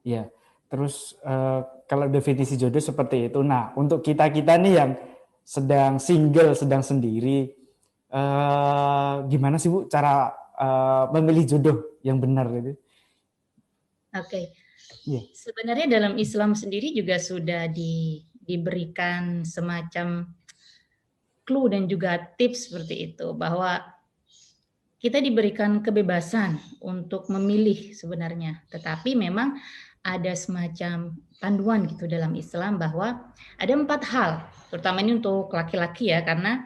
Ya, terus kalau definisi jodoh seperti itu. Nah, untuk kita-kita nih yang sedang single, sedang sendiri, gimana sih Bu cara memilih jodoh yang benar gitu? Oke. Iya. Sebenarnya dalam Islam sendiri juga sudah diberikan semacam clue dan juga tips seperti itu, bahwa kita diberikan kebebasan untuk memilih sebenarnya, tetapi memang ada semacam panduan gitu dalam Islam bahwa ada 4 hal, terutama ini untuk laki-laki ya, karena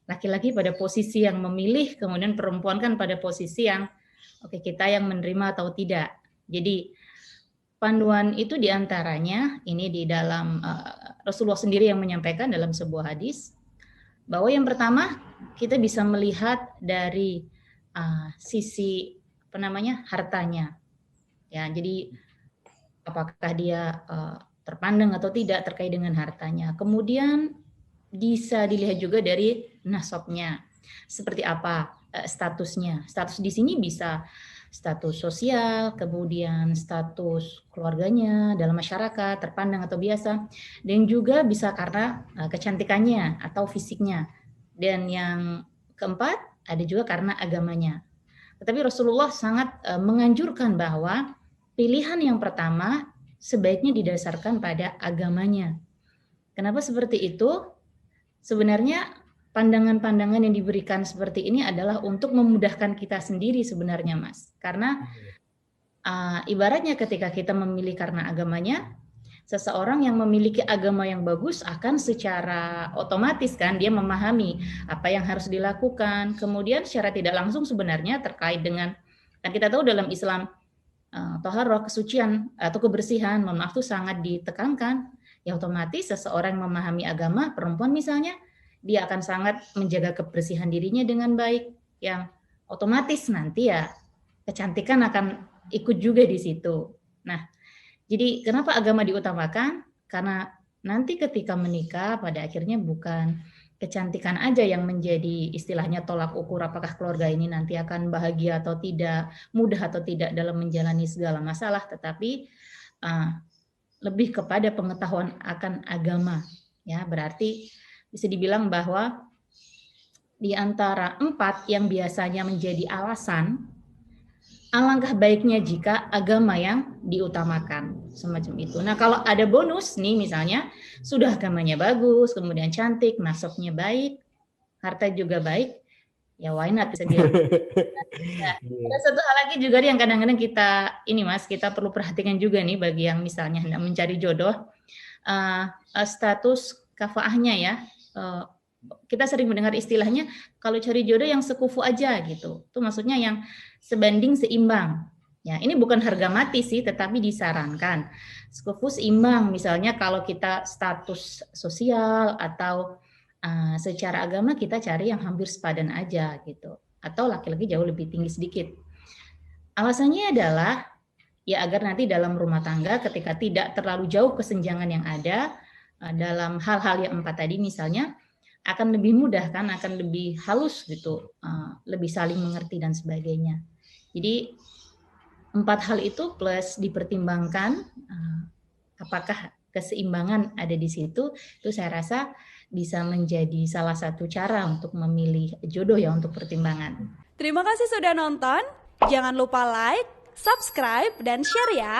laki-laki pada posisi yang memilih, kemudian perempuan kan pada posisi yang oke, kita yang menerima atau tidak. Jadi panduan itu diantaranya ini di dalam Rasulullah sendiri yang menyampaikan dalam sebuah hadis, bahwa yang pertama kita bisa melihat dari sisi apa namanya hartanya, ya. Jadi apakah dia terpandang atau tidak terkait dengan hartanya. Kemudian bisa dilihat juga dari nasabnya, seperti apa statusnya. Status di sini bisa status sosial, kemudian status keluarganya dalam masyarakat, terpandang atau biasa, dan juga bisa karena kecantikannya atau fisiknya. Dan yang keempat, ada juga karena agamanya. Tetapi Rasulullah sangat menganjurkan bahwa pilihan yang pertama sebaiknya didasarkan pada agamanya. Kenapa seperti itu? Sebenarnya pandangan-pandangan yang diberikan seperti ini adalah untuk memudahkan kita sendiri sebenarnya, Mas. Karena ibaratnya ketika kita memilih karena agamanya, seseorang yang memiliki agama yang bagus akan secara otomatis kan dia memahami apa yang harus dilakukan. Kemudian secara tidak langsung sebenarnya terkait dengan, kan kita tahu dalam Islam toharoh, kesucian atau kebersihan, mohon maaf, itu sangat ditekankan. Ya otomatis seseorang yang memahami agama, perempuan misalnya, dia akan sangat menjaga kebersihan dirinya dengan baik, yang otomatis nanti ya kecantikan akan ikut juga di situ. Nah, jadi kenapa agama diutamakan? Karena nanti ketika menikah pada akhirnya bukan kecantikan aja yang menjadi istilahnya tolak ukur apakah keluarga ini nanti akan bahagia atau tidak, mudah atau tidak dalam menjalani segala masalah, tetapi lebih kepada pengetahuan akan agama. Ya, berarti bisa dibilang bahwa di antara 4 yang biasanya menjadi alasan, alangkah baiknya jika agama yang diutamakan, semacam itu. Nah, kalau ada bonus nih misalnya, sudah agamanya bagus, kemudian cantik, nasabnya baik, harta juga baik, ya why not, bisa dilakukan. Nah, ada satu hal lagi juga yang kadang-kadang kita ini Mas, kita perlu perhatikan juga nih bagi yang misalnya hendak mencari jodoh, status kafaahnya ya. Kita sering mendengar istilahnya kalau cari jodoh yang sekufu aja gitu. Itu maksudnya yang sebanding seimbang. Ya, ini bukan harga mati sih, tetapi disarankan sekufu seimbang. Misalnya kalau kita status sosial atau secara agama kita cari yang hampir sepadan aja gitu. Atau laki-laki jauh lebih tinggi sedikit. Alasannya adalah ya agar nanti dalam rumah tangga ketika tidak terlalu jauh kesenjangan yang ada dalam hal-hal yang 4 tadi misalnya, akan lebih mudah kan, akan lebih halus gitu, lebih saling mengerti dan sebagainya. Jadi 4 hal itu plus dipertimbangkan apakah keseimbangan ada di situ, itu saya rasa bisa menjadi salah satu cara untuk memilih jodoh ya, untuk pertimbangan. Terima kasih sudah nonton, jangan lupa like, subscribe, dan share ya.